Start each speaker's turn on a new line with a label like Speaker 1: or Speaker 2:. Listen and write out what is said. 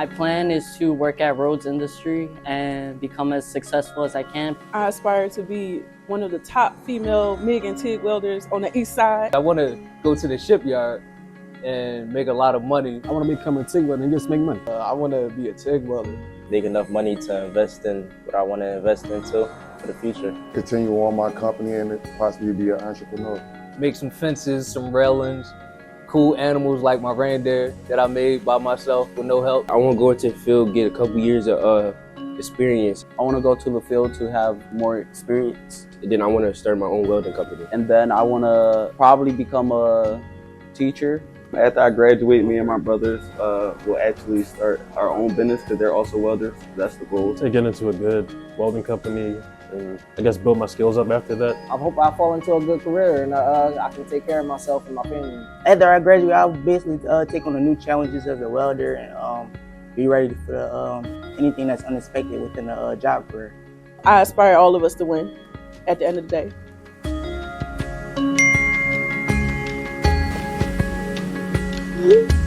Speaker 1: My plan is to work at roads industry and become as successful as I can.
Speaker 2: I aspire to be one of the top female MIG and TIG welders on the east side.
Speaker 3: I want to go to the shipyard and make a lot of money.
Speaker 4: I want to become a TIG welder and just make money.
Speaker 3: I want to be a TIG welder.
Speaker 5: Make enough money to invest in what I want to invest into for the future.
Speaker 6: Continue on my company and possibly be an entrepreneur.
Speaker 3: Make some fences, some railings, cool animals like my reindeer that I made by myself with no help.
Speaker 5: I want to go into the field, get a couple years of experience.
Speaker 7: I want to go to the field to have more experience.
Speaker 5: And then I want to start my own welding company.
Speaker 7: And then I want to probably become a teacher.
Speaker 8: After I graduate, me and my brothers will actually start our own business because they're also welders. That's the goal.
Speaker 4: To get into a good welding company and I guess build my skills up after that.
Speaker 9: I hope I fall into a good career and I can take care of myself and my family.
Speaker 10: After I graduate, I'll basically take on the new challenges as a welder and be ready for anything that's unexpected within a job career.
Speaker 2: I aspire all of us to win at the end of the day.
Speaker 10: Mm-hmm.